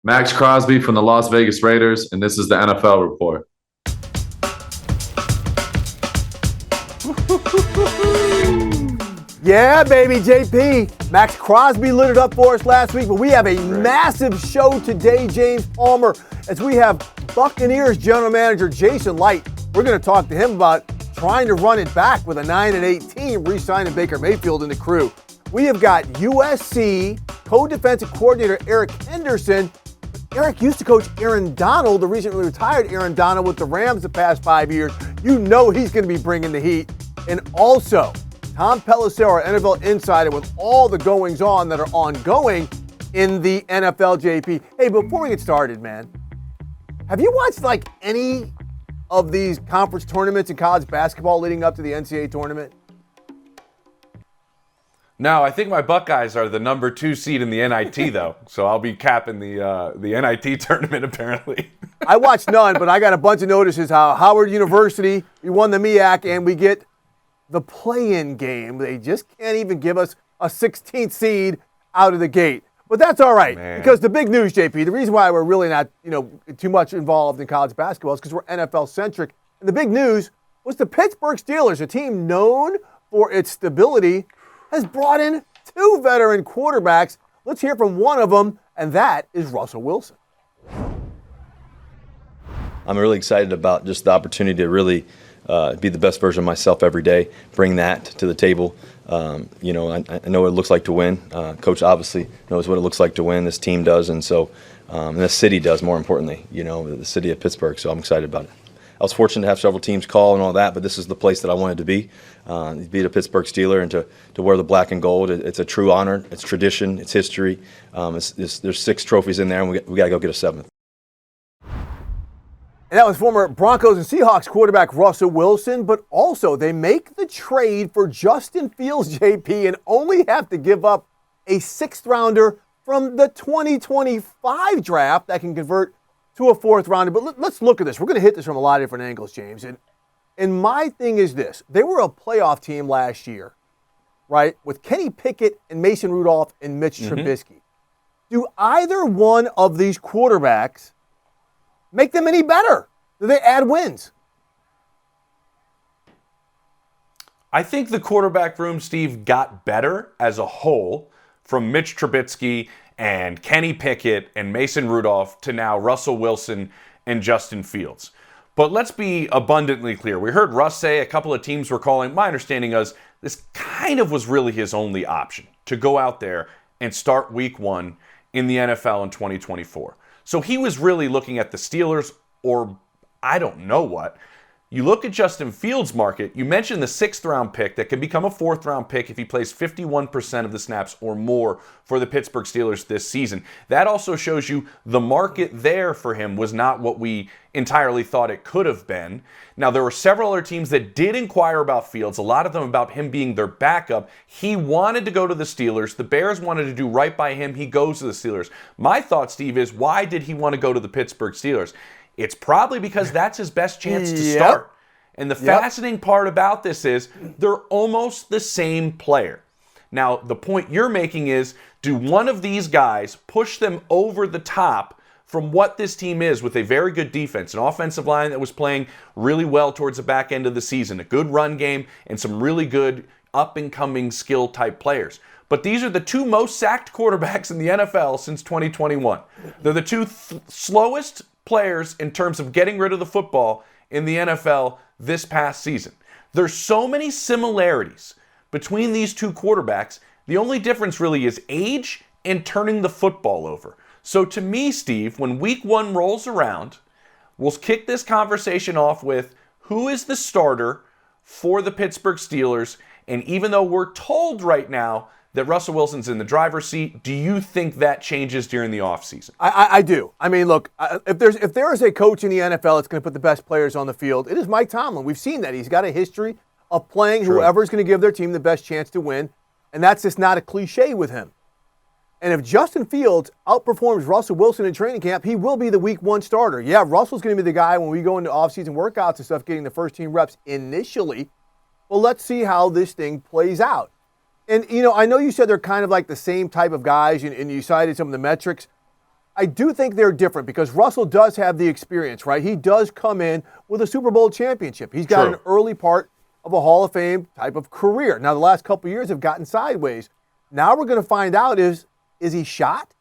Max Crosby from the Las Vegas Raiders, and this is the NFL Report. Yeah, baby, JP. Max Crosby lit it up for us last week, but we have a massive show today, James Palmer, as we have Buccaneers general manager Jason Licht. We're going to talk to him about trying to run it back with a 9-8 team, re-signing Baker Mayfield in the crew. We have got USC co-defensive coordinator Eric Henderson. Eric used to coach Aaron Donald, the recently retired Aaron Donald with the Rams the past 5 years. You know he's going to be bringing the heat. And also, Tom Pelissero, NFL insider, with all the goings-on that are ongoing in the NFL, JP. Hey, before we get started, man, have you watched, any of these conference tournaments in college basketball leading up to the NCAA tournament? No, I think my Buckeyes are the number 2 seed in the NIT, though. So I'll be capping the NIT tournament, apparently. I watched none, but I got a bunch of notices how Howard University, we won the MEAC, and we get the play-in game. They just can't even give us a 16th seed out of the gate. But that's all right, because the big news, JP, the reason why we're really not, too much involved in college basketball is because we're NFL-centric. And the big news was the Pittsburgh Steelers, a team known for its stability, has brought in 2 veteran quarterbacks. Let's hear from one of them, and that is Russell Wilson. I'm really excited about just the opportunity to really be the best version of myself every day, bring that to the table. I know what it looks like to win. Coach obviously knows what it looks like to win. This team does, and so and the city does, more importantly, the city of Pittsburgh. So I'm excited about it. I was fortunate to have several teams call and all that, but this is the place that I wanted to be the Pittsburgh Steeler and to wear the black and gold. It's a true honor. It's tradition. It's history. There's 6 trophies in there, and we got to go get a 7th. And that was former Broncos and Seahawks quarterback Russell Wilson, but also they make the trade for Justin Fields, JP, and only have to give up a 6th rounder from the 2025 draft that can convert to a 4th rounder. But let's look at this. We're going to hit this from a lot of different angles, James. And my thing is this. They were a playoff team last year, right, with Kenny Pickett and Mason Rudolph and Mitch Trubisky. Do either one of these quarterbacks make them any better? Do they add wins? I think the quarterback room, Steve, got better as a whole from Mitch Trubisky and Kenny Pickett and Mason Rudolph to now Russell Wilson and Justin Fields. But let's be abundantly clear. We heard Russ say a couple of teams were calling. My understanding is this kind of was really his only option, to go out there and start week 1 in the NFL in 2024. So he was really looking at the Steelers or I don't know what. You look at Justin Fields' market, you mentioned the 6th round pick that can become a 4th round pick if he plays 51% of the snaps or more for the Pittsburgh Steelers this season. That also shows you the market there for him was not what we entirely thought it could have been. Now, there were several other teams that did inquire about Fields, a lot of them about him being their backup. He wanted to go to the Steelers. The Bears wanted to do right by him. He goes to the Steelers. My thought, Steve, is why did he want to go to the Pittsburgh Steelers? It's probably because that's his best chance to start. And the fascinating part about this is they're almost the same player. Now, the point you're making is, do one of these guys push them over the top from what this team is with a very good defense, an offensive line that was playing really well towards the back end of the season, a good run game, and some really good up-and-coming skill-type players. But these are the 2 most sacked quarterbacks in the NFL since 2021. They're the 2 slowest players in terms of getting rid of the football in the NFL this past season. There's so many similarities between these 2 quarterbacks. The only difference really is age and turning the football over. So to me, Steve, when week 1 rolls around, we'll kick this conversation off with who is the starter for the Pittsburgh Steelers. And even though we're told right now that Russell Wilson's in the driver's seat, do you think that changes during the offseason? I do. I mean, look, if there is a coach in the NFL that's going to put the best players on the field, it is Mike Tomlin. We've seen that. He's got a history of playing whoever's going to give their team the best chance to win, and that's just not a cliche with him. And if Justin Fields outperforms Russell Wilson in training camp, he will be the week 1 starter. Yeah, Russell's going to be the guy when we go into offseason workouts and stuff, getting the first team reps initially. Well, let's see how this thing plays out. And, I know you said they're kind of like the same type of guys, and you cited some of the metrics. I do think they're different because Russell does have the experience, right? He does come in with a Super Bowl championship. He's got an early part of a Hall of Fame type of career. Now, the last couple of years have gotten sideways. Now we're going to find out is he shot?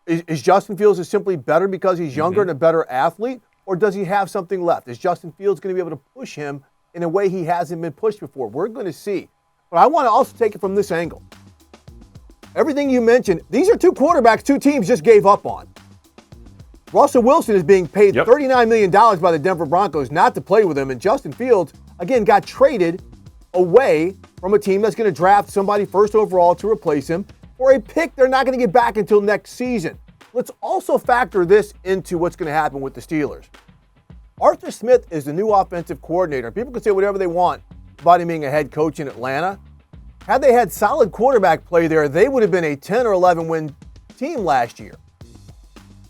Is Justin Fields simply better because he's younger and a better athlete? Or does he have something left? Is Justin Fields going to be able to push him in a way he hasn't been pushed before? We're going to see. But I want to also take it from this angle. Everything you mentioned, these are two quarterbacks two teams just gave up on. Russell Wilson is being paid $39 million by the Denver Broncos not to play with him, and Justin Fields, again, got traded away from a team that's going to draft somebody first overall to replace him for a pick they're not going to get back until next season. Let's also factor this into what's going to happen with the Steelers. Arthur Smith is the new offensive coordinator. People can say whatever they want about him being a head coach in Atlanta. Had they had solid quarterback play there, they would have been a 10 or 11 win team last year.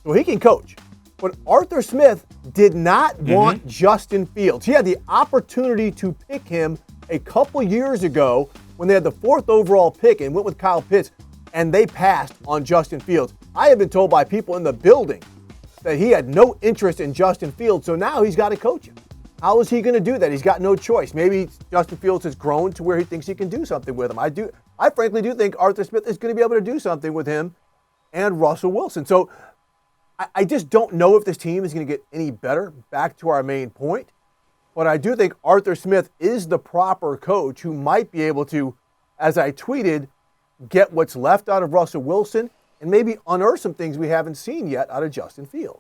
So he can coach. But Arthur Smith did not want Justin Fields. He had the opportunity to pick him a couple years ago when they had the 4th overall pick and went with Kyle Pitts, and they passed on Justin Fields. I have been told by people in the building that he had no interest in Justin Fields, so now he's got to coach him. How is he going to do that? He's got no choice. Maybe Justin Fields has grown to where he thinks he can do something with him. I frankly do think Arthur Smith is going to be able to do something with him and Russell Wilson. So I just don't know if this team is going to get any better, back to our main point. But I do think Arthur Smith is the proper coach who might be able to, as I tweeted, get what's left out of Russell Wilson and maybe unearth some things we haven't seen yet out of Justin Fields.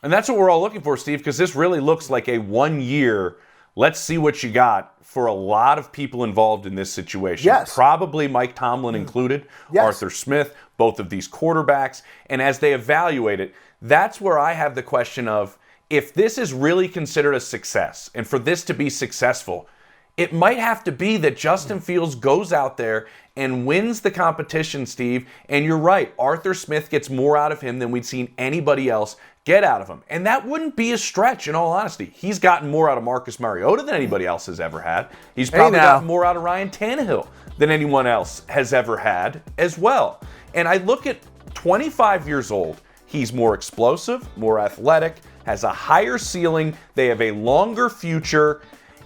And that's what we're all looking for, Steve, because this really looks like a 1 year, let's see what you got for a lot of people involved in this situation. Yes. Probably Mike Tomlin included, Arthur Smith, both of these quarterbacks. And as they evaluate it, that's where I have the question of, if this is really considered a success, and for this to be successful, it might have to be that Justin Fields goes out there and wins the competition, Steve. And you're right, Arthur Smith gets more out of him than we'd seen anybody else get out of him. And that wouldn't be a stretch, in all honesty. He's gotten more out of Marcus Mariota than anybody else has ever had. He's probably gotten more out of Ryan Tannehill than anyone else has ever had as well. And I look at 25 years old. He's more explosive, more athletic, has a higher ceiling. They have a longer future.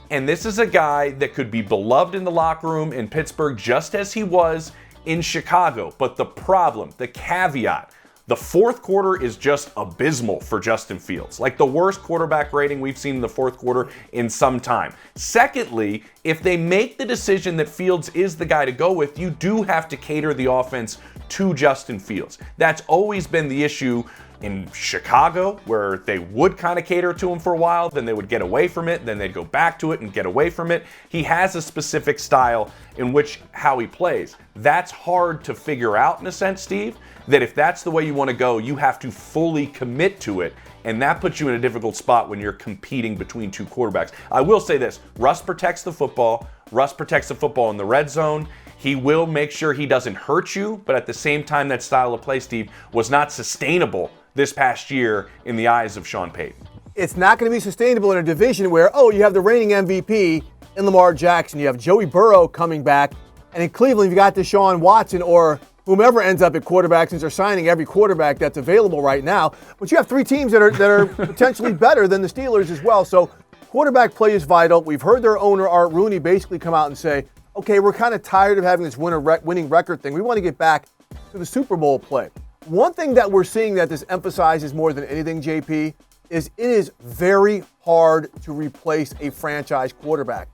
And this is a guy that could be beloved in the locker room in Pittsburgh just as he was in Chicago. But the problem, the caveat, the 4th quarter is just abysmal for Justin Fields. Like the worst quarterback rating we've seen in the 4th quarter in some time. Secondly, if they make the decision that Fields is the guy to go with, you do have to cater the offense to Justin Fields. That's always been the issue in Chicago, where they would kind of cater to him for a while, then they would get away from it, then they'd go back to it and get away from it. He has a specific style in which how he plays. That's hard to figure out in a sense, Steve, that if that's the way you want to go, you have to fully commit to it. And that puts you in a difficult spot when you're competing between two quarterbacks. I will say this, Russ protects the football. Russ protects the football in the red zone. He will make sure he doesn't hurt you, but at the same time, that style of play, Steve, was not sustainable this past year in the eyes of Sean Payton. It's not going to be sustainable in a division where, you have the reigning MVP in Lamar Jackson, you have Joey Burrow coming back, and in Cleveland, you've got Deshaun Watson or whomever ends up at quarterback, since they're signing every quarterback that's available right now. But you have 3 teams that are potentially better than the Steelers as well. So quarterback play is vital. We've heard their owner, Art Rooney, basically come out and say, okay, we're kind of tired of having this winning record thing. We want to get back to the Super Bowl play. One thing that we're seeing that this emphasizes more than anything, JP, is it is very hard to replace a franchise quarterback.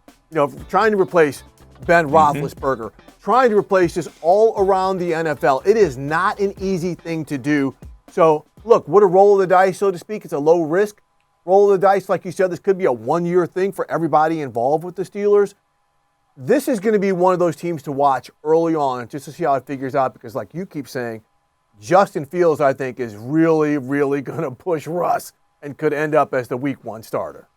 Trying to replace Ben Roethlisberger, trying to replace just all around the NFL. It is not an easy thing to do. So, look, what a roll of the dice, so to speak. It's a low risk roll of the dice. Like you said, this could be a 1-year thing for everybody involved with the Steelers. This is going to be one of those teams to watch early on just to see how it figures out because, like you keep saying, Justin Fields, I think, is really, really going to push Russ and could end up as the week 1 starter.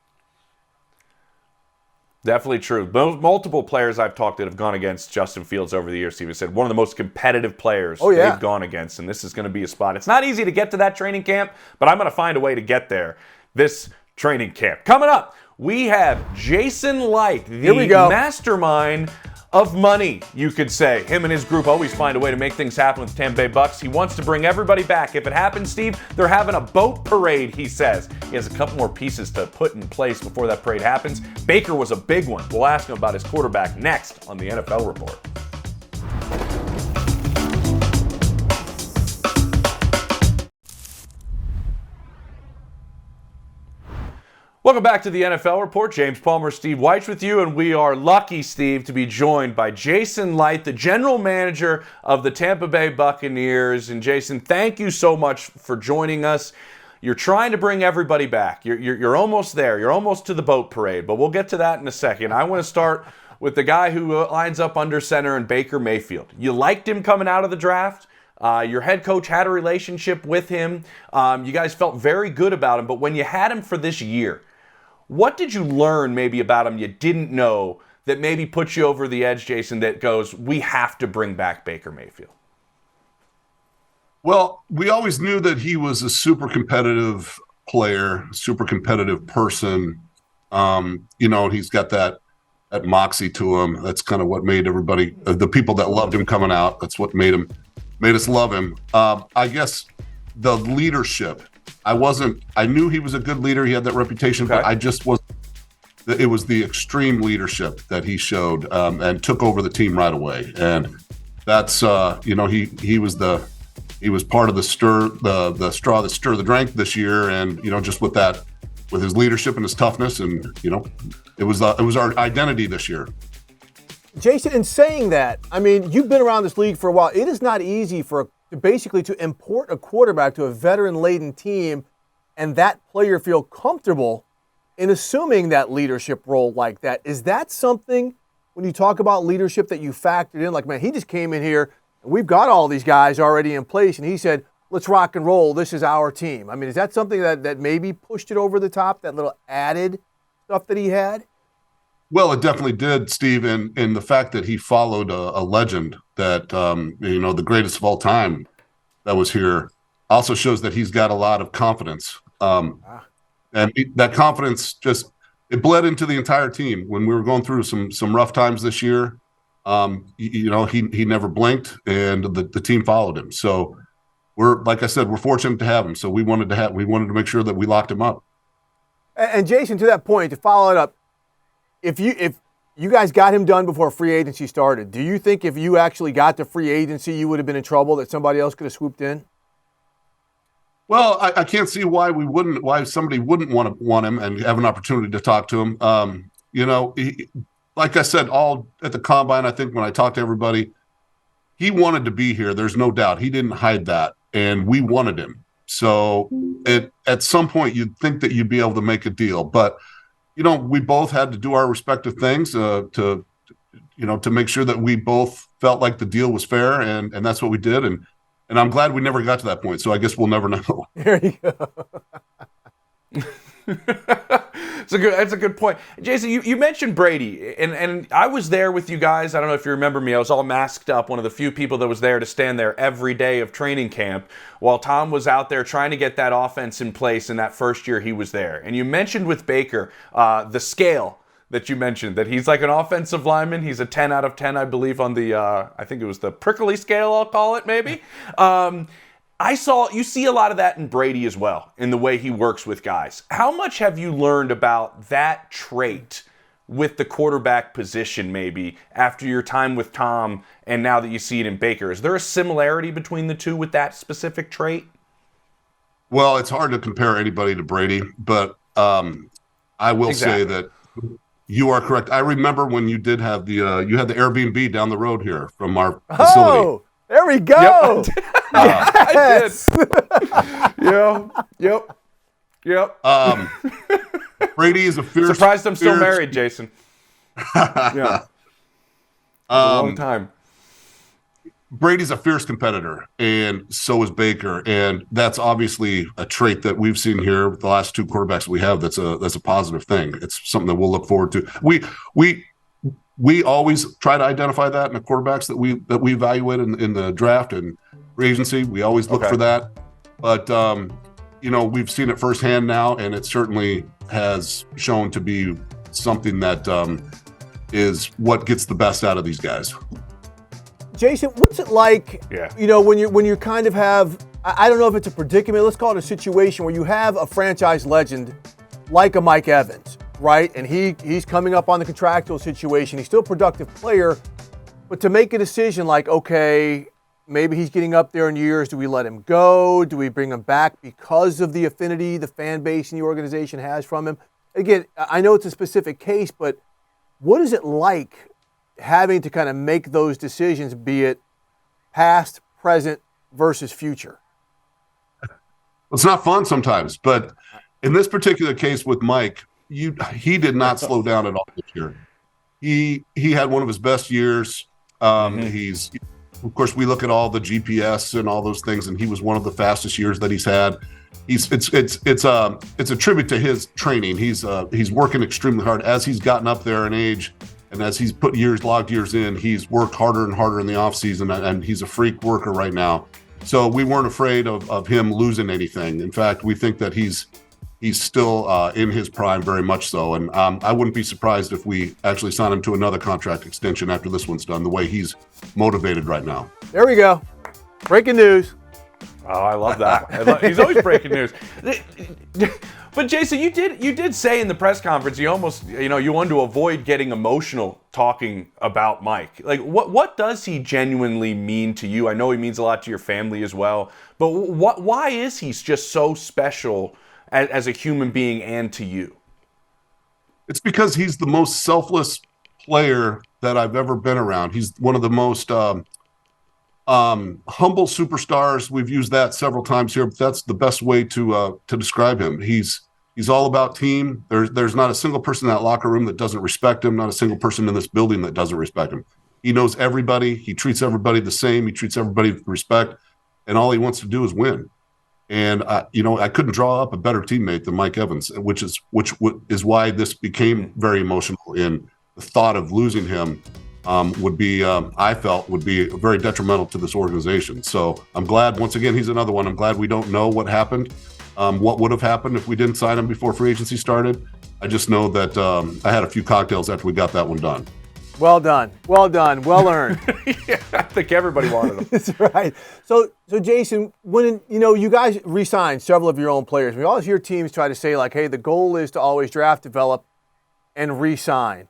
Definitely true. Multiple players I've talked to have gone against Justin Fields over the years, Steve said, one of the most competitive players they've gone against, and this is going to be a spot. It's not easy to get to that training camp, but I'm going to find a way to get there this training camp. Coming up, we have Jason Licht, the mastermind of money, you could say. Him and his group always find a way to make things happen with the Tampa Bay Bucks. He wants to bring everybody back. If it happens, Steve, they're having a boat parade, he says. He has a couple more pieces to put in place before that parade happens. Baker was a big one. We'll ask him about his quarterback next on the NFL Report. Welcome back to the NFL Report. James Palmer, Steve Weich with you, and we are lucky, Steve, to be joined by Jason Licht, the general manager of the Tampa Bay Buccaneers. And Jason, thank you so much for joining us. You're trying to bring everybody back. You're almost there. You're almost to the boat parade, but we'll get to that in a second. I want to start with the guy who lines up under center in Baker Mayfield. You liked him coming out of the draft. Your head coach had a relationship with him. You guys felt very good about him, but when you had him for this year, what did you learn maybe about him you didn't know that maybe puts you over the edge, Jason, that goes, we have to bring back Baker Mayfield? Well, we always knew that he was a super competitive player, super competitive person. He's got that moxie to him. That's kind of what made everybody, the people that loved him coming out, that's what made us love him. I guess the leadership. I knew he was a good leader. He had that reputation, but I just wasn't. It was the extreme leadership that he showed and took over the team right away. And that's, he was part of the straw that stirred the drink this year. And, just with his leadership and his toughness, and, it was our identity this year. Jason, in saying that, I mean, you've been around this league for a while. It is not easy to import a quarterback to a veteran-laden team and that player feel comfortable in assuming that leadership role like that. Is that something, when you talk about leadership, that you factored in? Like, man, he just came in here, and we've got all these guys already in place, and he said, let's rock and roll. This is our team. I mean, is that something that maybe pushed it over the top, that little added stuff that he had? Well, it definitely did, Steve, and the fact that he followed a legend that, the greatest of all time that was here also shows that he's got a lot of confidence. And that confidence it bled into the entire team. When we were going through some rough times this year, he never blinked, and the team followed him. So like I said, we're fortunate to have him. So we wanted to make sure that we locked him up. And Jason, to that point, to follow it up, if you guys got him done before free agency started, do you think if you actually got to free agency, you would have been in trouble, that somebody else could have swooped in? Well, I can't see why somebody wouldn't want him and have an opportunity to talk to him. Like I said, all at the combine, I think when I talked to everybody, he wanted to be here. There's no doubt. He didn't hide that, and we wanted him. So at some point, you'd think that you'd be able to make a deal, but we both had to do our respective things to make sure that we both felt like the deal was fair, and that's what we did. And I'm glad we never got to that point. So I guess we'll never know. There you go. That's a good point. Jason, you mentioned Brady, and I was there with you guys. I don't know if you remember me. I was all masked up, one of the few people that was there to stand there every day of training camp while Tom was out there trying to get that offense in place in that first year he was there. And you mentioned with Baker the scale that you mentioned, that he's like an offensive lineman. He's a 10 out of 10, I believe, on the, I think it was the prickly scale, I'll call it maybe. You see a lot of that in Brady as well, in the way he works with guys. How much have you learned about that trait with the quarterback position maybe after your time with Tom and now that you see it in Baker? Is there a similarity between the two with that specific trait? Well, it's hard to compare anybody to Brady, but I will say that you are correct. I remember when you did have the Airbnb down the road here from our facility. Oh, there we go. Yep. Yes. I did. Yep. Brady is a fierce. Surprised I'm still married, Jason. Yeah. A long time. Brady's a fierce competitor, and so is Baker, and that's obviously a trait that we've seen here with the last two quarterbacks we have. That's a positive thing. It's something that we'll look forward to. We always try to identify that in the quarterbacks that we evaluate in the draft and free agency. We always look for that, but we've seen it firsthand now, and it certainly has shown to be something that is what gets the best out of these guys. Jason, what's it like, when you kind of have, I don't know if it's a predicament, let's call it a situation where you have a franchise legend like a Mike Evans, right? And he's coming up on the contractual situation. He's still a productive player, but to make a decision like, okay, maybe he's getting up there in years. Do we let him go? Do we bring him back because of the affinity the fan base and the organization has from him? Again, I know it's a specific case, but what is it like having to kind of make those decisions, be it past, present versus future? It's not fun sometimes, but in this particular case with Mike, he did not slow down at all this year. He had one of his best years. He's, of course, we look at all the GPS and all those things, and he was one of the fastest years that he's had. It's a tribute to his training. He's working extremely hard as he's gotten up there in age, and as he's put logged years in, he's worked harder and harder in the offseason, and he's a freak worker right now. So we weren't afraid of him losing anything. In fact, we think that he's still in his prime, very much so. And I wouldn't be surprised if we actually sign him to another contract extension after this one's done, the way he's motivated right now. There we go. Breaking news. Oh, I love that. He's always breaking news. But Jason, you did say in the press conference you almost you wanted to avoid getting emotional talking about Mike. Like what does he genuinely mean to you? I know he means a lot to your family as well. But why is he just so special as a human being and to you? It's because he's the most selfless player that I've ever been around. He's one of the most humble superstars. We've used that several times here, but that's the best way to describe him. He's all about team. There's not a single person in that locker room that doesn't respect him, not a single person in this building that doesn't respect him. He knows everybody. He treats everybody the same. He treats everybody with respect, and all he wants to do is win. And I couldn't draw up a better teammate than Mike Evans, which is why this became very emotional. In the thought of losing him I felt would be very detrimental to this organization. So I'm glad, once again, he's another one. I'm glad we don't know what happened, what would have happened if we didn't sign him before free agency started. I just know that I had a few cocktails after we got that one done. Well done, well earned. Yeah, I think everybody wanted him. That's right. So Jason, when you guys re-signed several of your own players, we always hear teams try to say like, hey, the goal is to always draft, develop, and re-sign.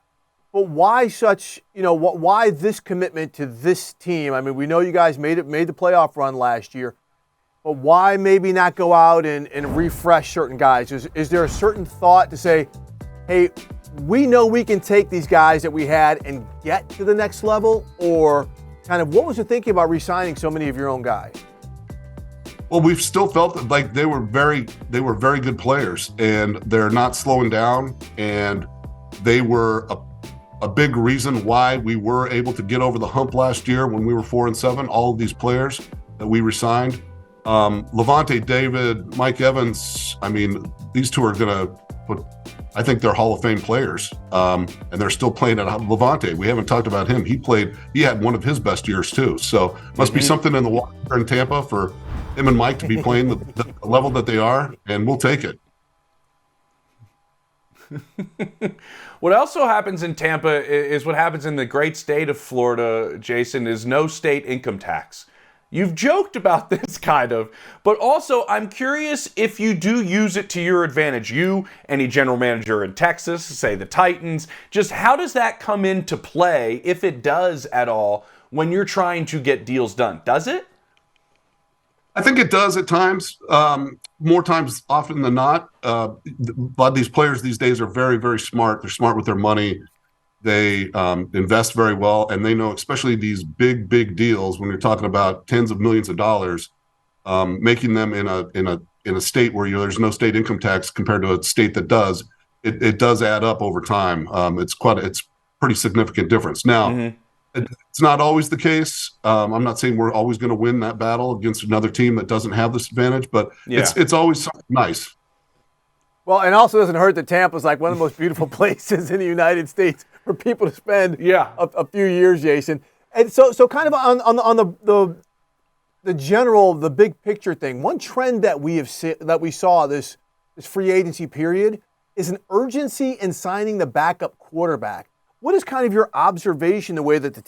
But why why this commitment to this team? I mean, we know you guys made the playoff run last year, but why maybe not go out and refresh certain guys? Is there a certain thought to say, hey, we know we can take these guys that we had and get to the next level? Or kind of what was the thinking about re-signing so many of your own guys? Well, we've still felt like they were very good players, and they're not slowing down, and they were a big reason why we were able to get over the hump last year when we were 4-7. All of these players that we re-signed, Levante David, Mike Evans. I mean, these two are going to put. I think they're Hall of Fame players, and they're still playing at Levante. We haven't talked about him. He had one of his best years too. So must be something in the water in Tampa for him and Mike to be playing the level that they are, and we'll take it. What also happens in Tampa is what happens in the great state of Florida, Jason, is no state income tax. You've joked about this kind of, but also I'm curious if you do use it to your advantage. You, any general manager in Texas, say the Titans, just how does that come into play, if it does at all, when you're trying to get deals done? Does it? I think it does at times, more times often than not. A lot of these players these days are very, very smart. They're smart with their money. They invest very well, and they know, especially these big, big deals, when you're talking about tens of millions of dollars, making them in a state where there's no state income tax compared to a state that does, it does add up over time. It's pretty significant difference. Now, it's not always the case. I'm not saying we're always going to win that battle against another team that doesn't have this advantage, but it's always something nice. Well, and also doesn't hurt that Tampa's like one of the most beautiful places in the United States for people to spend a few years, Jason. And so kind of on the general, the big picture thing, one trend that we saw this free agency period is an urgency in signing the backup quarterback. What is kind of your observation, the way that the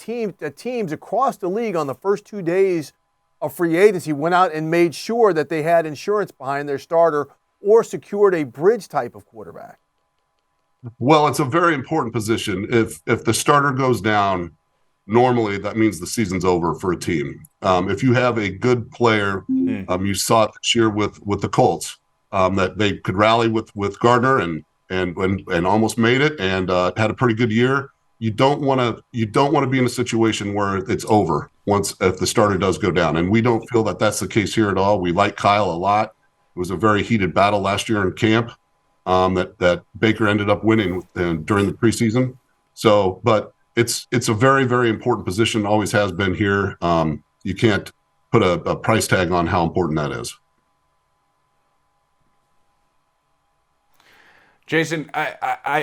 teams across the league on the first 2 days of free agency went out and made sure that they had insurance behind their starter or secured a bridge type of quarterback? Well, it's a very important position. If the starter goes down, normally that means the season's over for a team. If you have a good player, you saw it this year with the Colts, that they could rally with Gardner and almost made it and had a pretty good year. You don't want to be in a situation where it's over if the starter does go down. And we don't feel that that's the case here at all. We like Kyle a lot. It was a very heated battle last year in camp that Baker ended up winning during the preseason. So, but it's a very, very important position. Always has been here. You can't put a price tag on how important that is. Jason,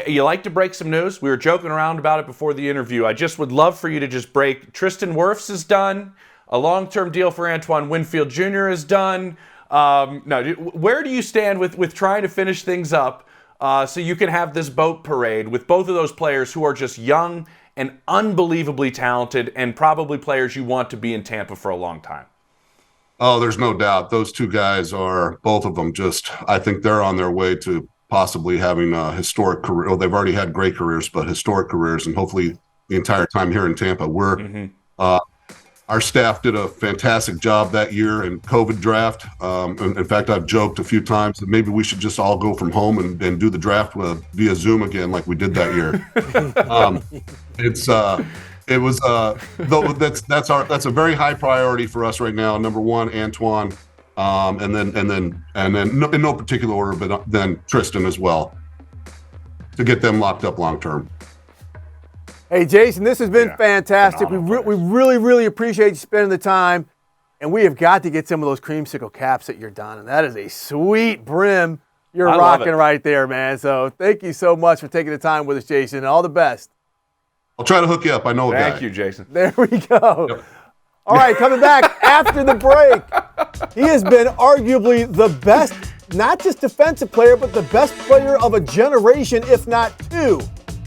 you like to break some news. We were joking around about it before the interview. I just would love for you to just break. Tristan Wirfs is done. A long-term deal for Antoine Winfield Jr. is done. Where do you stand with trying to finish things up so you can have this boat parade with both of those players who are just young and unbelievably talented and probably players you want to be in Tampa for a long time? Oh, there's no doubt. Those two guys are, both of them, I think they're on their way to possibly having a historic career. Well, they've already had great careers, but historic careers, and hopefully the entire time here in Tampa. Our staff did a fantastic job that year in COVID draft. In fact, I've joked a few times that maybe we should just all go from home and do the draft via Zoom again, like we did that year. That's a very high priority for us right now. Number one, Antoine, and then in no particular order, but then Tristan as well, to get them locked up long term. Hey, Jason, this has been fantastic. We really, really appreciate you spending the time. And we have got to get some of those creamsicle caps that you're donning. That is a sweet brim you're rocking right there, man. So thank you so much for taking the time with us, Jason, and all the best. I'll try to hook you up. I know a guy. Thank you, Jason. There we go. Yep. All right, coming back after the break. He has been arguably the best, not just defensive player, but the best player of a generation, if not two.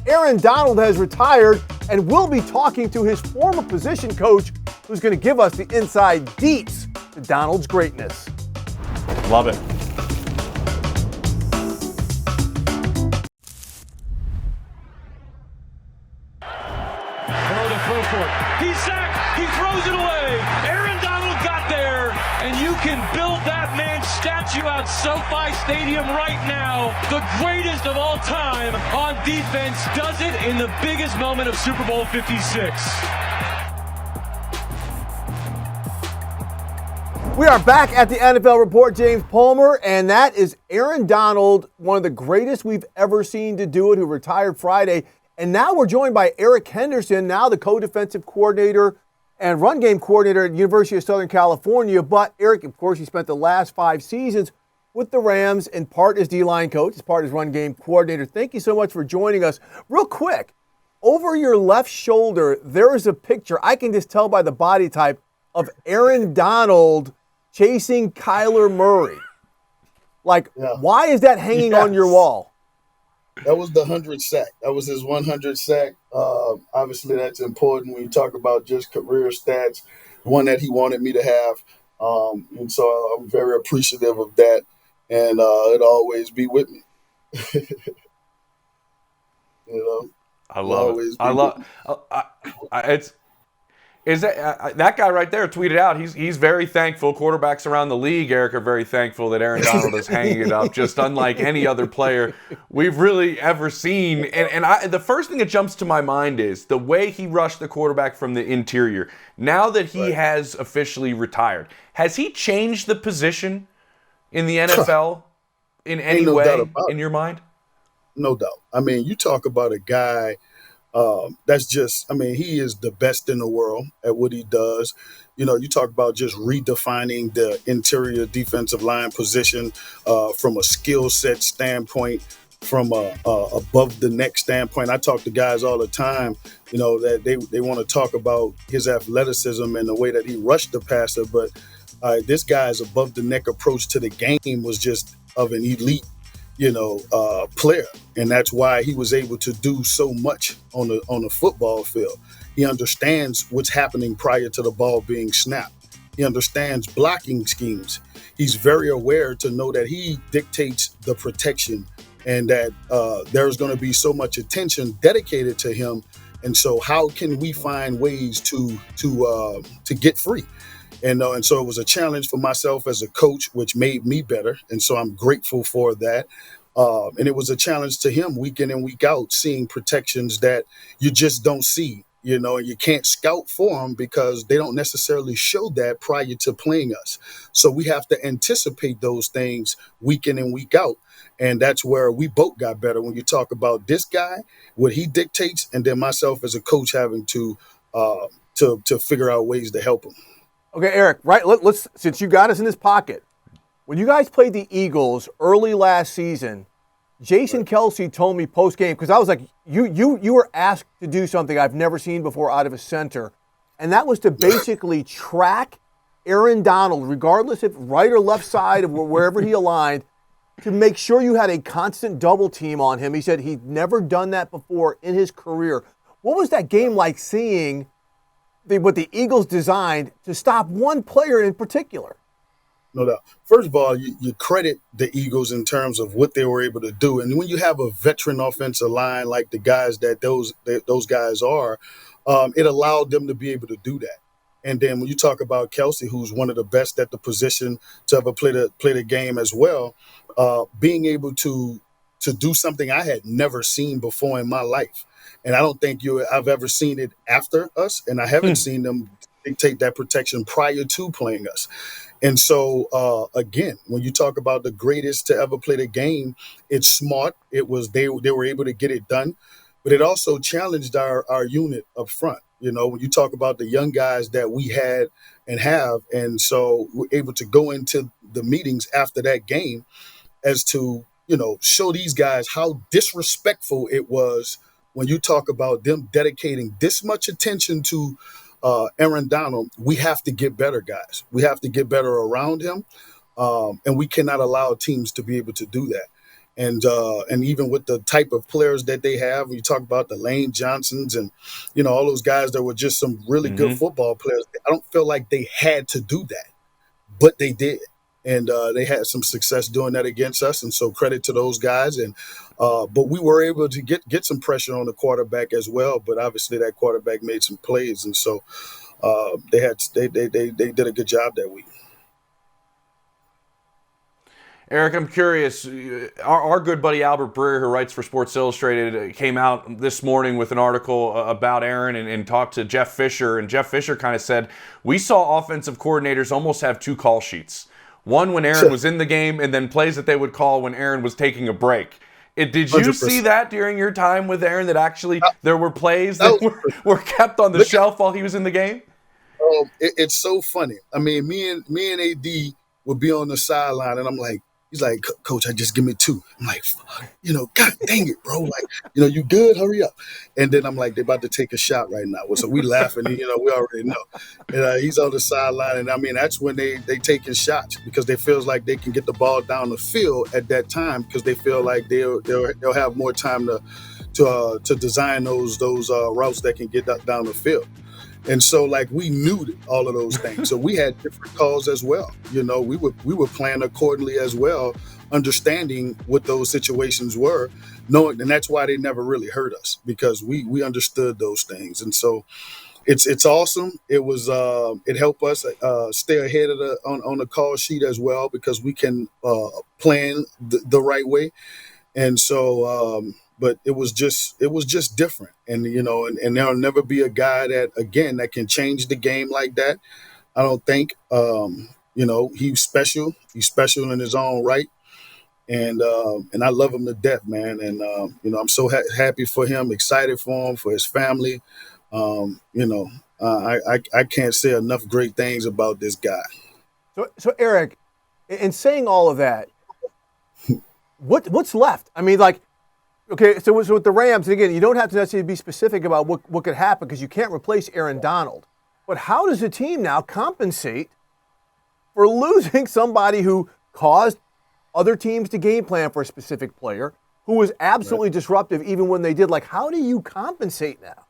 Aaron Donald has retired, and we'll be talking to his former position coach, who's going to give us the inside deets to Donald's greatness. Love it. He's sacked. He throws it away. Aaron Donald got there, and you can build that man's statue out SoFi Stadium right now. The greatest of all time on defense does it in the biggest moment of Super Bowl 56. We are back at the NFL Report, James Palmer, and that is Aaron Donald, one of the greatest we've ever seen to do it, who retired Friday. And now we're joined by Eric Henderson, now the co-defensive coordinator and run game coordinator at the University of Southern California. But Eric, of course, he spent the last 5 seasons with the Rams, in part as D-line coach, as part as run game coordinator. Thank you so much for joining us. Real quick, over your left shoulder, there is a picture, I can just tell by the body type, of Aaron Donald chasing Kyler Murray. Why is that hanging on your wall? That was the 100th sack. That was his 100th sack. Obviously, that's important when you talk about just career stats, one that he wanted me to have. And so I'm very appreciative of that, and it'll always be with me. I love it. Is that guy right there tweeted out, he's very thankful. Quarterbacks around the league, Eric, are very thankful that Aaron Donald is hanging it up, just unlike any other player we've really ever seen. And the first thing that jumps to my mind is the way he rushed the quarterback from the interior. Now that he has officially retired, has he changed the position in the NFL in any way in your mind? No doubt. I mean, you talk about a guy he is the best in the world at what he does. You talk about just redefining the interior defensive line position from a skill set standpoint, from a above the neck standpoint. I talk to guys all the time, that they want to talk about his athleticism and the way that he rushed the passer. But this guy's above the neck approach to the game was just of an elite player, and that's why he was able to do so much on the football field. He understands what's happening prior to the ball being snapped. He understands blocking schemes. He's very aware to know that he dictates the protection, and that there's going to be so much attention dedicated to him. And so, how can we find ways to get free? And so it was a challenge for myself as a coach, which made me better. And so I'm grateful for that. And it was a challenge to him week in and week out, seeing protections that you just don't see, and you can't scout for them because they don't necessarily show that prior to playing us. So we have to anticipate those things week in and week out. And that's where we both got better when you talk about this guy, what he dictates, and then myself as a coach having to figure out ways to help him. Okay, Eric, right, let's since you got us in this pocket, when you guys played the Eagles early last season, Jason Kelce told me post-game, because I was like, you were asked to do something I've never seen before out of a center, and that was to basically track Aaron Donald, regardless if right or left side of wherever he aligned, to make sure you had a constant double team on him. He said he'd never done that before in his career. What was that game like, seeing what the Eagles designed to stop one player in particular? No doubt. First of all, you credit the Eagles in terms of what they were able to do. And when you have a veteran offensive line like the guys that those guys are, it allowed them to be able to do that. And then when you talk about Kelce, who's one of the best at the position to ever play the game as well, being able to do something I had never seen before in my life. And I don't think I've ever seen it after us, and I haven't seen them dictate that protection prior to playing us. And so, again, when you talk about the greatest to ever play the game, it's smart. It was they were able to get it done, but it also challenged our unit up front. When you talk about the young guys that we had and have, and so we're able to go into the meetings after that game as to, show these guys how disrespectful it was when you talk about them dedicating this much attention to Aaron Donald. We have to get better, guys. We have to get better around him, and we cannot allow teams to be able to do that. And even with the type of players that they have, when you talk about the Lane Johnsons and, all those guys that were just some really good football players, I don't feel like they had to do that, but they did. And they had some success doing that against us, and so credit to those guys. And but we were able to get some pressure on the quarterback as well. But obviously, that quarterback made some plays, and so they did a good job that week. Eric, I'm curious. Our good buddy Albert Breer, who writes for Sports Illustrated, came out this morning with an article about Aaron and talked to Jeff Fisher. And Jeff Fisher kind of said, we saw offensive coordinators almost have two call sheets. One when Aaron was in the game, and then plays that they would call when Aaron was taking a break. Did you 100%. see that during your time with Aaron, that actually there were plays that were kept on the shelf while he was in the game? It's so funny. I mean, me and AD would be on the sideline, and I'm like, he's like, Coach, just give me two. I'm like, God dang it, bro. Like, you good? Hurry up. And then I'm like, they're about to take a shot right now. So we laughing, we already know. And he's on the sideline. And I mean, that's when they taking shots, because they feels like they can get the ball down the field at that time, because they feel like they'll have more time to design those routes that can get down the field. And so, like, we knew all of those things. So we had different calls as well. We were playing accordingly as well, understanding what those situations were, knowing, and that's why they never really hurt us, because we understood those things. And so it's awesome. It was it helped us stay ahead of on the call sheet as well, because we can plan the right way. And so but it was just different. And, and there'll never be a guy that can change the game like that. I don't think, he's special. He's special in his own right. And I love him to death, man. And, I'm so happy for him, excited for him, for his family. I can't say enough great things about this guy. So Eric, in saying all of that, what's left? I mean, like, okay, so with the Rams, again, you don't have to necessarily be specific about what could happen, because you can't replace Aaron Donald. But how does the team now compensate for losing somebody who caused other teams to game plan for a specific player, who was absolutely disruptive even when they did. Like, how do you compensate now?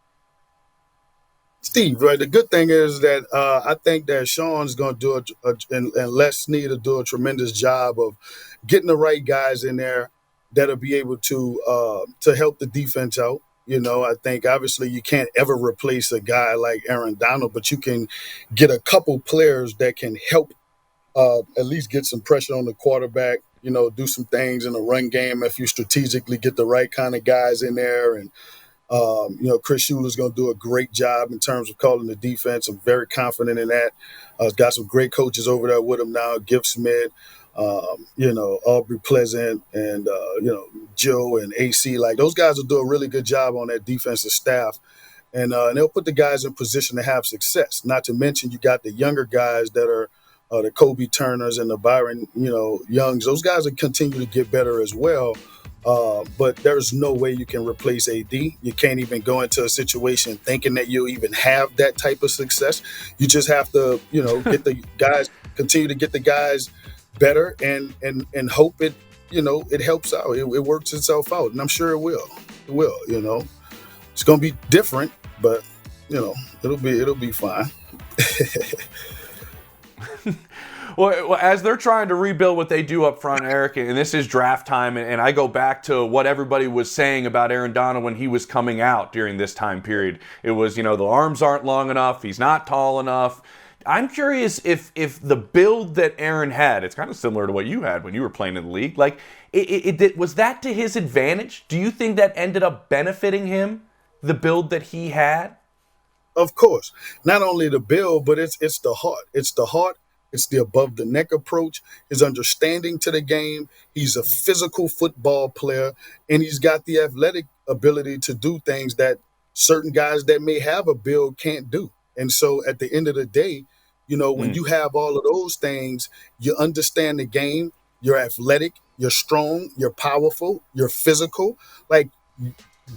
Steve, right? The good thing is that I think that Sean's going to do and Les need to do a tremendous job of getting the right guys in there that'll be able to help the defense out. You know, I think obviously you can't ever replace a guy like Aaron Donald, but you can get a couple players that can help at least get some pressure on the quarterback, you know, do some things in the run game if you strategically get the right kind of guys in there. And, you know, Chris Schuler's going to do a great job in terms of calling the defense. I'm very confident in that. Got some great coaches over there with him now, Giff Smith, you know, Aubrey Pleasant and, you know, Joe and AC. Like, those guys will do a really good job on that defensive staff. And they'll put the guys in position to have success. Not to mention you got the younger guys that are the Kobe Turners and the Byron, you know, Youngs. Those guys will continue to get better as well. But there's no way you can replace AD. You can't even go into a situation thinking that you'll even have that type of success. You just have to, you know, get the guys, continue to get the guys better and hope it, you know, it helps out. It works itself out. And I'm sure it will. It will, you know. It's going to be different, but, you know, it'll be fine. Well, as they're trying to rebuild what they do up front, Eric, and this is draft time, and I go back to what everybody was saying about Aaron Donald when he was coming out during this time period. It was, you know, the arms aren't long enough, he's not tall enough. I'm curious if the build that Aaron had, it's kind of similar to what you had when you were playing in the league, like, was that to his advantage? Do you think that ended up benefiting him, the build that he had? Of course. Not only the build, but it's the heart. It's the heart. It's the above the neck approach, his understanding to the game. He's a physical football player, and he's got the athletic ability to do things that certain guys that may have a build can't do. And so at the end of the day, you know, when you have all of those things, you understand the game, you're athletic, you're strong, you're powerful, you're physical. Like,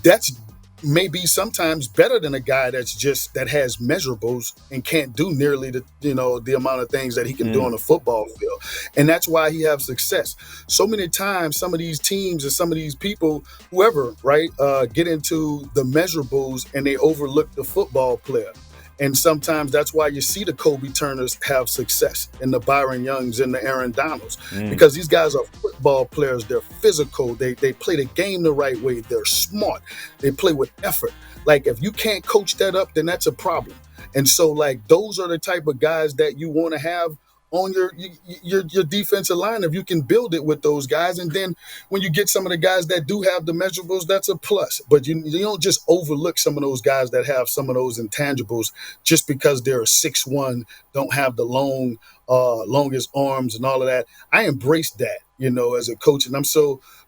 that's maybe sometimes better than a guy that has measurables and can't do nearly the amount of things that he can do on a football field. And that's why he has success. So many times, some of these teams and some of these people, whoever, right, get into the measurables and they overlook the football player. And sometimes that's why you see the Kobe Turners have success and the Byron Youngs and the Aaron Donalds, because these guys are football players. They're physical. They play the game the right way. They're smart. They play with effort. Like, if you can't coach that up, then that's a problem. And so, like, those are the type of guys that you want to have on your defensive line if you can build it with those guys. And then when you get some of the guys that do have the measurables, that's a plus. But you don't just overlook some of those guys that have some of those intangibles just because they're 6'1", don't have the longest arms and all of that. I embrace that, you know, as a coach. And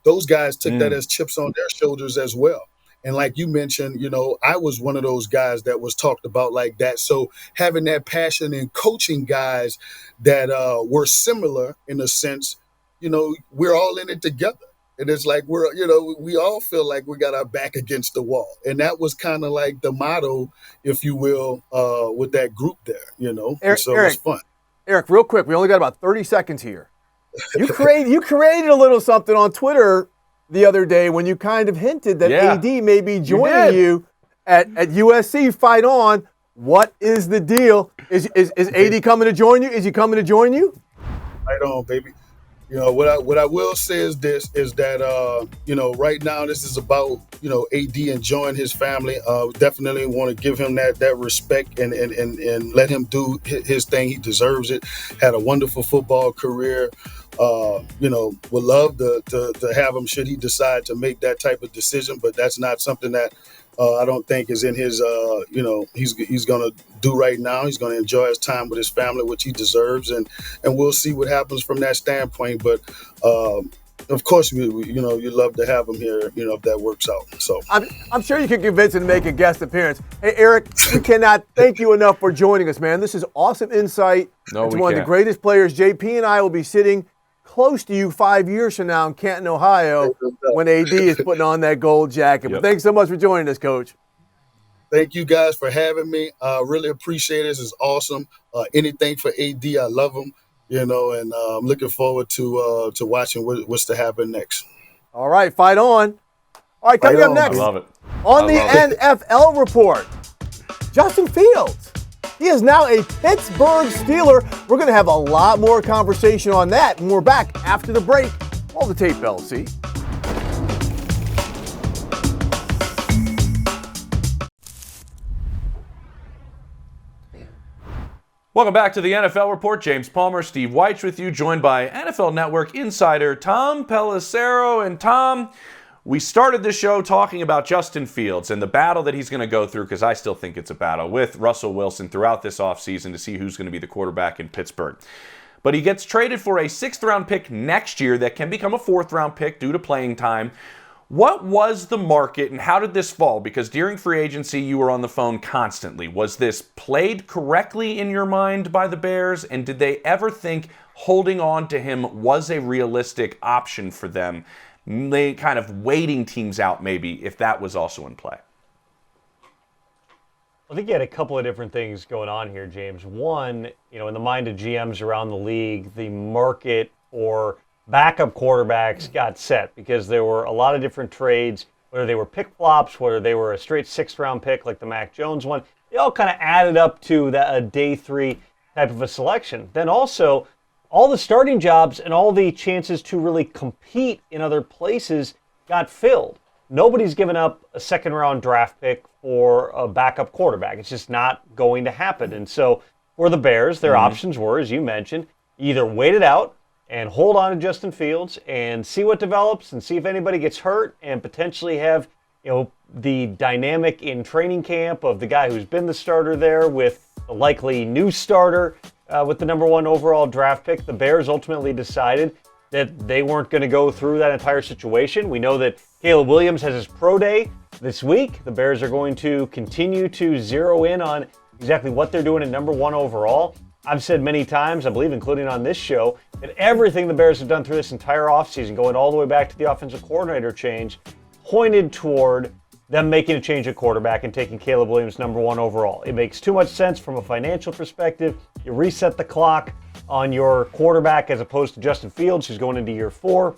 those guys took that as chips on their shoulders as well. And like you mentioned, you know, I was one of those guys that was talked about like that. So having that passion and coaching guys that were similar in a sense, you know, we're all in it together. And it's like we all feel like we got our back against the wall. And that was kind of like the motto, if you will, with that group there, you know. Eric, so it's fun. Eric, real quick, we only got about 30 seconds here. You created a little something on Twitter the other day when you kind of hinted that AD may be joining you at USC. Fight on. What is the deal? Is AD coming to join you? Is he coming to join you? Fight on, baby. You know, what I will say is this, is that, you know, right now this is about, you know, AD enjoying his family. Definitely want to give him that respect and let him do his thing. He deserves it. Had a wonderful football career. You know, would love to have him should he decide to make that type of decision, but that's not something that I don't think is in his, you know, he's going to do right now. He's going to enjoy his time with his family, which he deserves, and we'll see what happens from that standpoint. But of course, you know, you'd love to have him here, you know, if that works out. So I'm sure you can convince him to make a guest appearance. Hey, Eric, we cannot thank you enough for joining us, man. This is awesome insight. It's one of the greatest players. JP and I will be sitting close to you 5 years from now in Canton, Ohio, when AD is putting on that gold jacket. But thanks so much for joining us, Coach. Thank you guys for having me. Really appreciate it. This is awesome. Anything for AD, I love him. and I'm looking forward to watching what's to happen next. All right, fight on. All right, coming up next. I love it. On the NFL report, Justin Fields. He is now a Pittsburgh Steeler. We're going to have a lot more conversation on that when we're back after the break. Roll the tape, LC. Welcome back to the NFL Report. James Palmer, Steve Weich with you, joined by NFL Network insider Tom Pelissero. And Tom, we started the show talking about Justin Fields and the battle that he's going to go through, because I still think it's a battle, with Russell Wilson throughout this offseason to see who's going to be the quarterback in Pittsburgh. But he gets traded for a 6th-round pick next year that can become a 4th-round pick due to playing time. What was the market and how did this fall? Because during free agency, you were on the phone constantly. Was this played correctly in your mind by the Bears? And did they ever think holding on to him was a realistic option for them? They kind of waiting teams out maybe if that was also in play. I think you had a couple of different things going on here, James. One, in the mind of GMs around the league, the market for backup quarterbacks got set because there were a lot of different trades, whether they were pick flops, whether they were a straight 6th-round pick like the Mac Jones one. They all kind of added up to a day 3 type of a selection. Then also, all the starting jobs and all the chances to really compete in other places got filled. Nobody's given up a 2nd-round draft pick for a backup quarterback. It's just not going to happen. And so for the Bears, their options were, as you mentioned, either wait it out and hold on to Justin Fields and see what develops and see if anybody gets hurt and potentially have, the dynamic in training camp of the guy who's been the starter there with the likely new starter with the number 1 overall draft pick. The Bears ultimately decided that they weren't going to go through that entire situation. We know that Caleb Williams has his pro day this week. The Bears are going to continue to zero in on exactly what they're doing at number 1 overall. I've said many times, I believe including on this show, that everything the Bears have done through this entire offseason, going all the way back to the offensive coordinator change, pointed toward them making a change at quarterback and taking Caleb Williams number 1 overall. It makes too much sense from a financial perspective. You reset the clock on your quarterback as opposed to Justin Fields, who's going into year 4.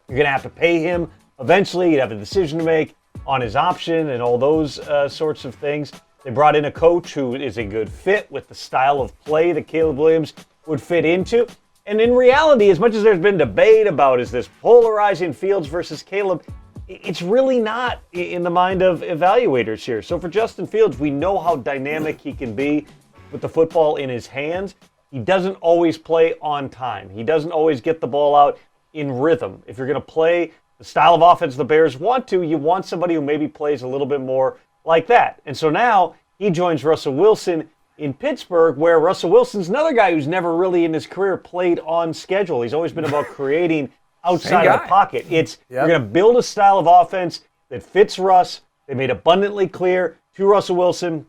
You're going to have to pay him eventually. You'd have a decision to make on his option and all those sorts of things. They brought in a coach who is a good fit with the style of play that Caleb Williams would fit into. And in reality, as much as there's been debate about is this polarizing Fields versus Caleb, it's really not in the mind of evaluators here. So for Justin Fields, we know how dynamic he can be with the football in his hands. He doesn't always play on time. He doesn't always get the ball out in rhythm. If you're going to play the style of offense the Bears want to, you want somebody who maybe plays a little bit more like that. And so now he joins Russell Wilson in Pittsburgh, where Russell Wilson's another guy who's never really in his career played on schedule. He's always been about creating outside of the pocket. You're going to build a style of offense that fits Russ. They made abundantly clear to Russell Wilson,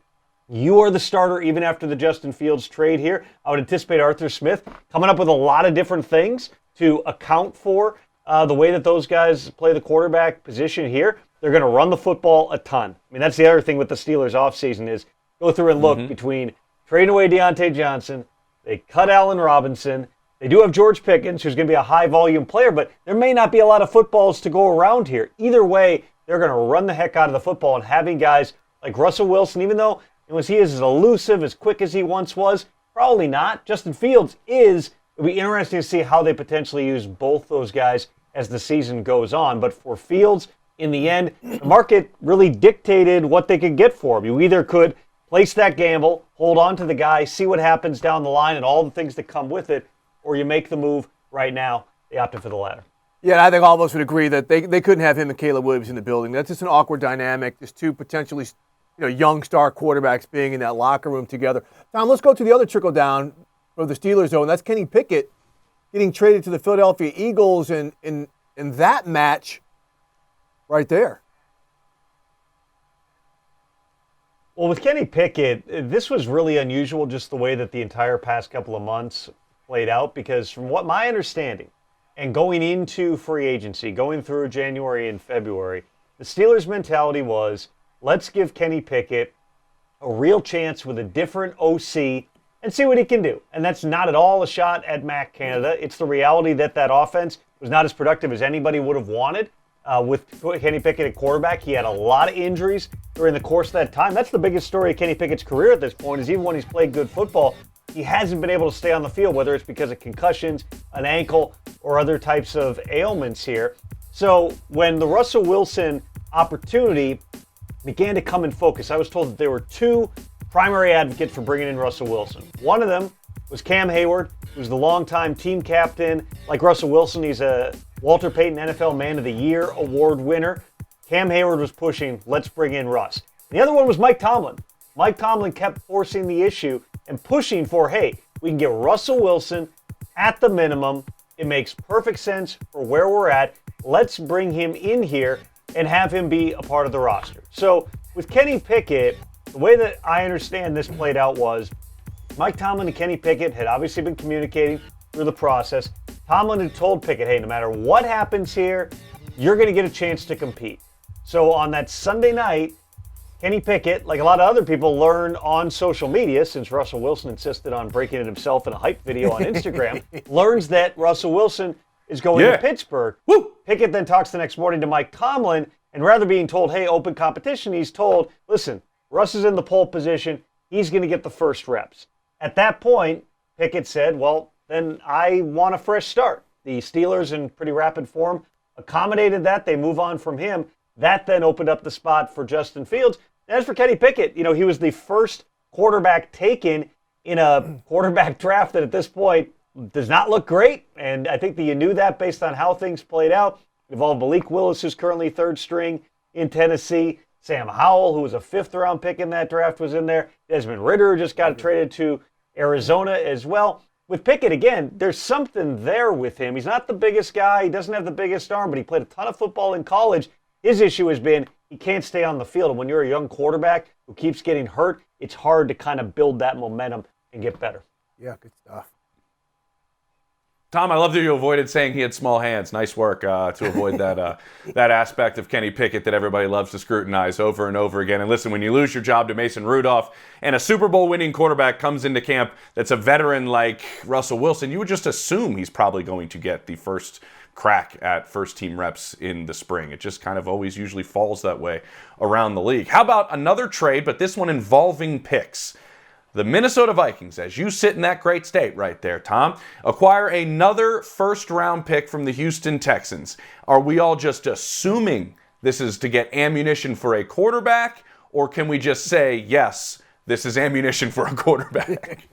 you are the starter even after the Justin Fields trade here. I would anticipate Arthur Smith coming up with a lot of different things to account for the way that those guys play the quarterback position here. They're going to run the football a ton. I mean, that's the other thing with the Steelers offseason is go through and look between trading away Deontay Johnson, they cut Allen Robinson, they do have George Pickens, who's going to be a high-volume player, but there may not be a lot of footballs to go around here. Either way, they're going to run the heck out of the football, and having guys like Russell Wilson, even though he is as elusive, as quick as he once was, probably not. Justin Fields is. It'll be interesting to see how they potentially use both those guys as the season goes on. But for Fields, in the end, the market really dictated what they could get for him. You either could place that gamble, hold on to the guy, see what happens down the line and all the things that come with it, or you make the move right now. They opted for the latter. Yeah, I think all of us would agree that they couldn't have him and Caleb Williams in the building. That's just an awkward dynamic. Just two potentially young star quarterbacks being in that locker room together. Tom, let's go to the other trickle down for the Steelers, though, and that's Kenny Pickett getting traded to the Philadelphia Eagles in that match right there. Well, with Kenny Pickett, this was really unusual, just the way that the entire past couple of months played out, because from what my understanding, and going into free agency, going through January and February, the Steelers' mentality was, let's give Kenny Pickett a real chance with a different OC and see what he can do. And that's not at all a shot at Mac Canada. It's the reality that offense was not as productive as anybody would have wanted. With Kenny Pickett at quarterback, he had a lot of injuries during the course of that time. That's the biggest story of Kenny Pickett's career at this point, is even when he's played good football, he hasn't been able to stay on the field, whether it's because of concussions, an ankle, or other types of ailments here. So when the Russell Wilson opportunity began to come in focus, I was told that there were two primary advocates for bringing in Russell Wilson. One of them was Cam Hayward, who's the longtime team captain. Like Russell Wilson, he's a Walter Payton NFL Man of the Year award winner. Cam Hayward was pushing, let's bring in Russ. The other one was Mike Tomlin. Mike Tomlin kept forcing the issue and pushing for, hey, we can get Russell Wilson at the minimum. It makes perfect sense for where we're at. Let's bring him in here and have him be a part of the roster. So with Kenny Pickett, the way that I understand this played out was Mike Tomlin and Kenny Pickett had obviously been communicating through the process. Tomlin had told Pickett, hey, no matter what happens here, you're going to get a chance to compete. So on that Sunday night, Kenny Pickett, like a lot of other people, learned on social media, since Russell Wilson insisted on breaking it himself in a hype video on Instagram, learns that Russell Wilson is going to Pittsburgh. Woo! Pickett then talks the next morning to Mike Tomlin, and rather being told, hey, open competition, he's told, listen, Russ is in the pole position. He's going to get the first reps. At that point, Pickett said, well, then I want a fresh start. The Steelers, in pretty rapid form, accommodated that. They move on from him. That then opened up the spot for Justin Fields. And as for Kenny Pickett, he was the first quarterback taken in a quarterback draft that at this point does not look great. And I think that you knew that based on how things played out. It involved Malik Willis, who's currently third string in Tennessee. Sam Howell, who was a fifth-round pick in that draft, was in there. Desmond Ridder just got traded to Arizona as well. With Pickett, again, there's something there with him. He's not the biggest guy. He doesn't have the biggest arm, but he played a ton of football in college. His issue has been he can't stay on the field. And when you're a young quarterback who keeps getting hurt, it's hard to kind of build that momentum and get better. Yeah, good stuff. Tom, I love that you avoided saying he had small hands. Nice work to avoid that that aspect of Kenny Pickett that everybody loves to scrutinize over and over again. And listen, when you lose your job to Mason Rudolph and a Super Bowl winning quarterback comes into camp that's a veteran like Russell Wilson, you would just assume he's probably going to get the first crack at first team reps in the spring. It just kind of always usually falls that way around the league. How about another trade, but this one involving picks? The Minnesota Vikings, as you sit in that great state right there, Tom, acquire another first-round pick from the Houston Texans. Are we all just assuming this is to get ammunition for a quarterback, or can we just say, yes, this is ammunition for a quarterback?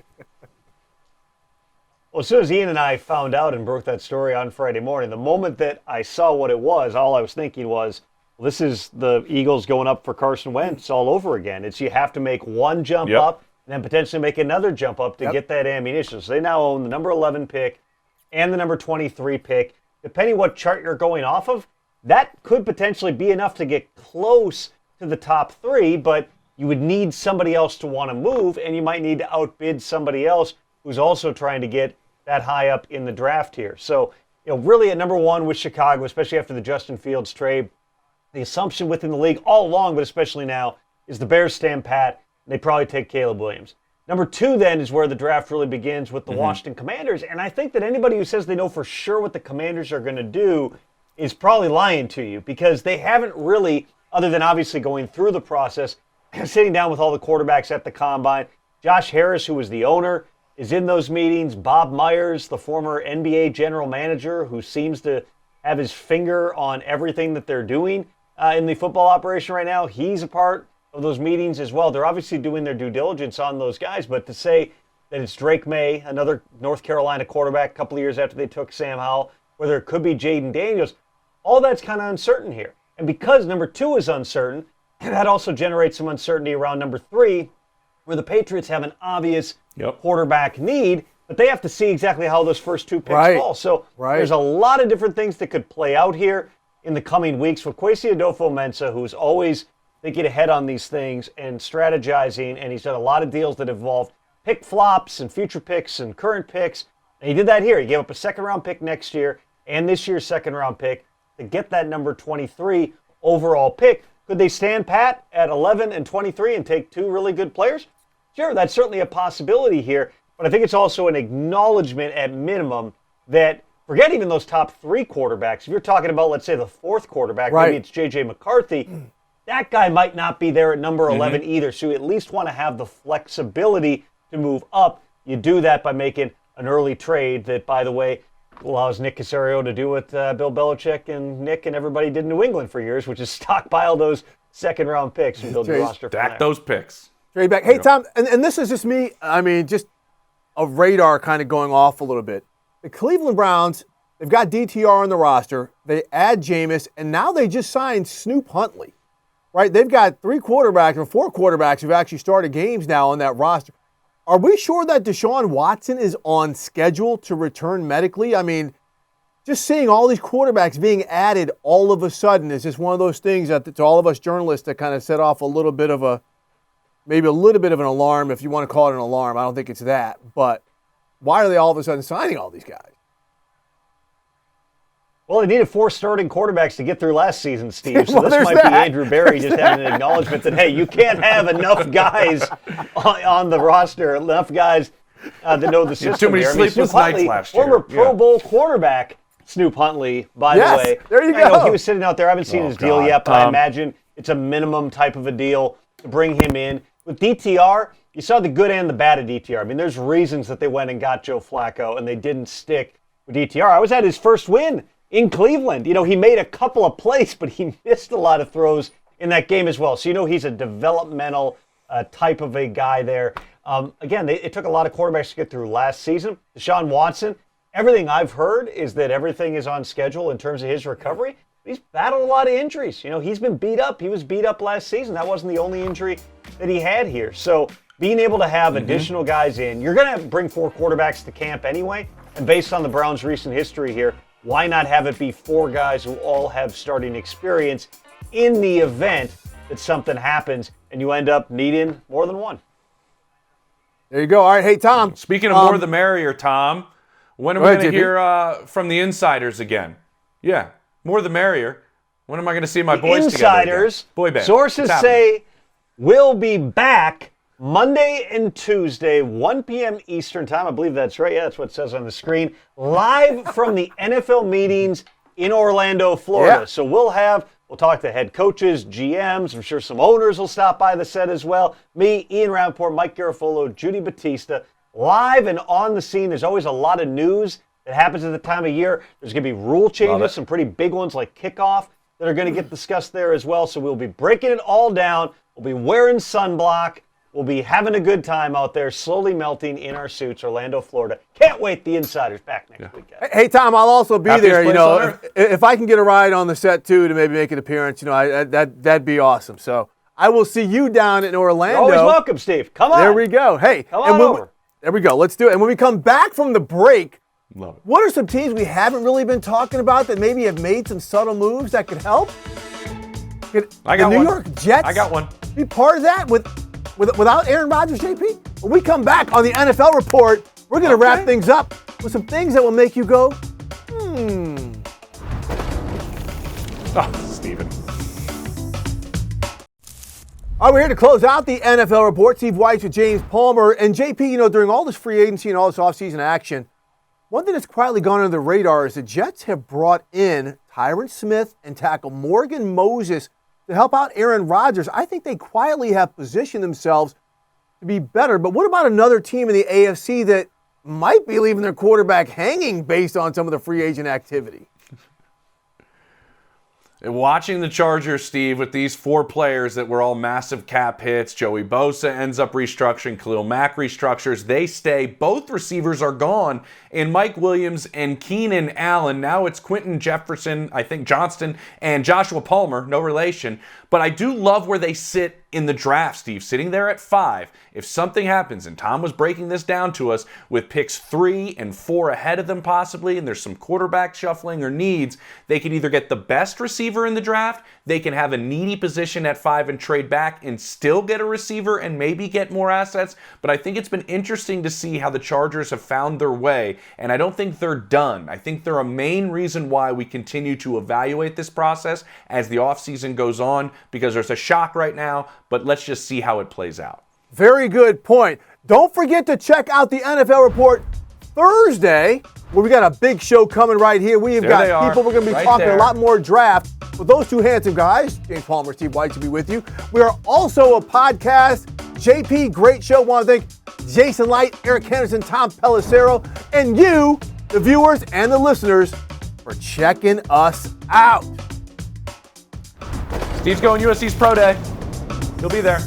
Well, as soon as Ian and I found out and broke that story on Friday morning, the moment that I saw what it was, all I was thinking was, well, this is the Eagles going up for Carson Wentz all over again. It's you have to make one jump up, and then potentially make another jump up to get that ammunition. So they now own the number 11 pick and the number 23 pick. Depending what chart you're going off of, that could potentially be enough to get close to the top three, but you would need somebody else to want to move, and you might need to outbid somebody else who's also trying to get that high up in the draft here. So, really at number one with Chicago, especially after the Justin Fields trade, the assumption within the league all along, but especially now, is the Bears stand pat. They probably take Caleb Williams. Number two, then, is where the draft really begins with the Washington Commanders. And I think that anybody who says they know for sure what the Commanders are going to do is probably lying to you, because they haven't really, other than obviously going through the process, sitting down with all the quarterbacks at the Combine. Josh Harris, who was the owner, is in those meetings. Bob Myers, the former NBA general manager, who seems to have his finger on everything that they're doing in the football operation right now, he's a part of those meetings as well. They're obviously doing their due diligence on those guys, but to say that it's Drake May, another North Carolina quarterback, a couple of years after they took Sam Howell, whether it could be Jaden Daniels, all that's kind of uncertain here. And because number two is uncertain, that also generates some uncertainty around number three, where the Patriots have an obvious quarterback need, but they have to see exactly how those first two picks fall. So there's a lot of different things that could play out here in the coming weeks with Kwesi Adofo-Mensah, who's always thinking ahead on these things and strategizing, and he's done a lot of deals that involve pick flops and future picks and current picks. And he did that here. He gave up a second-round pick next year and this year's second-round pick to get that number 23 overall pick. Could they stand pat at 11 and 23 and take two really good players? Sure, that's certainly a possibility here, but I think it's also an acknowledgement at minimum that forget even those top 3 quarterbacks. If you're talking about, let's say, the 4th quarterback, Right. maybe it's J.J. McCarthy, that guy might not be there at number 11 either, so you at least want to have the flexibility to move up. You do that by making an early trade that, by the way, allows Nick Caserio to do what Bill Belichick and Nick and everybody did in New England for years, which is stockpile those second-round picks and build your roster from Stack there. those picks. Trade back. Hey, Tom, and this is just me, I mean, just a radar kind of going off a little bit. The Cleveland Browns, they've got DTR on the roster. They add Jameis, and now they just signed Snoop Huntley, right? They've got 3 quarterbacks or 4 quarterbacks who've actually started games now on that roster. Are we sure that Deshaun Watson is on schedule to return medically? I mean, just seeing all these quarterbacks being added all of a sudden is just one of those things that to all of us journalists that kind of set off a little bit of a, maybe a little bit of an alarm, if you want to call it an alarm. I don't think it's that. But why are they all of a sudden signing all these guys? Well, they needed 4 starting quarterbacks to get through last season, Steve. So Well, this might there's be that. Andrew Berry just having an acknowledgement that, hey, you can't have enough guys on the roster, enough guys that know the system. too many here. I mean, sleepless Snoop nights Huntley, last year. Former Pro Yeah. Bowl quarterback Snoop Huntley, by Yes, the way. there you I know go. he was sitting out there. I haven't seen Oh, his deal God, yet, but I Tom. imagine it's a minimum type of a deal to bring him in. With DTR, you saw the good and the bad of DTR. I mean, there's reasons that they went and got Joe Flacco and they didn't stick with DTR. I was at his first win in Cleveland. You know, he made a couple of plays, but he missed a lot of throws in that game as well. So, you know, he's a developmental type of a guy there. Again, it took a lot of quarterbacks to get through last season. Deshaun Watson, everything I've heard is that everything is on schedule in terms of his recovery. He's battled a lot of injuries. You know, he's been beat up. He was beat up last season. That wasn't the only injury that he had here. So being able to have additional guys in, you're going to bring 4 quarterbacks to camp anyway. And based on the Browns' recent history here, why not have it be 4 guys who all have starting experience in the event that something happens and you end up needing more than one? There you go. All right, hey, Tom. Speaking of more the merrier, Tom, when are we Go ahead, going to JP. hear from the insiders again? Yeah, more the merrier. When am I going to see my boys Insiders, together again? Boy band. sources What's happening? say, will be back Monday and Tuesday, 1 p.m. Eastern time. I believe that's right. Yeah, that's what it says on the screen. Live from the NFL meetings in Orlando, Florida. Yeah. So we'll talk to head coaches, GMs. I'm sure some owners will stop by the set as well. Me, Ian Rappaport, Mike Garafolo, Judy Batista, live and on the scene. There's always a lot of news that happens at the time of year. There's going to be rule changes, some pretty big ones like kickoff that are going to get discussed there as well. So we'll be breaking it all down. We'll be wearing sunblock. We'll be having a good time out there, slowly melting in our suits, Orlando, Florida. Can't wait. The Insiders back next week, guys. Hey, Tom, I'll also be Happiest there. You place know, on earth. if I can get a ride on the set too to maybe make an appearance, you know, that'd be awesome. So I will see you down in Orlando. You're always welcome, Steve. Come on. There we go. Hey, Come on over. There we go. Let's do it. And when we come back from the break, Love it. what are some teams we haven't really been talking about that maybe have made some subtle moves that could help? Could I got the New one. York Jets I got one. be part of that without Aaron Rodgers, JP? When we come back on the NFL report, we're going to wrap things up with some things that will make you go, Oh, Steven. All right, we're here to close out the NFL report. Steve Weiss with James Palmer. And JP, you know, during all this free agency and all this offseason action, one thing that's quietly gone under the radar is the Jets have brought in Tyron Smith and tackle Morgan Moses to help out Aaron Rodgers. I think they quietly have positioned themselves to be better. But what about another team in the AFC that might be leaving their quarterback hanging based on some of the free agent activity? Watching the Chargers, Steve, with these 4 players that were all massive cap hits. Joey Bosa ends up restructuring. Khalil Mack restructures. They stay. Both receivers are gone. And Mike Williams and Keenan Allen. Now it's Quentin Jefferson, I think Johnston, and Joshua Palmer. No relation. But I do love where they sit in the draft, Steve. Sitting there at 5. If something happens, and Tom was breaking this down to us, with picks 3 and 4 ahead of them possibly, and there's some quarterback shuffling or needs, they can either get the best receiver in the draft, they can have a needy position at 5 and trade back and still get a receiver and maybe get more assets. But I think it's been interesting to see how the Chargers have found their way, and I don't think they're done. I think they're a main reason why we continue to evaluate this process as the offseason goes on, because there's a shock right now, but let's just see how it plays out. Very good point. Don't forget to check out the NFL Report Thursday, where we got a big show coming right here. We've got people. We're going to be talking a lot more draft with those two handsome guys, James Palmer, Steve White, to be with you. We are also a podcast. JP, great show. Want to thank Jason Licht, Eric Henderson, Tom Pelissero, and you, the viewers and the listeners, for checking us out. Steve's going USC's Pro Day. He'll be there.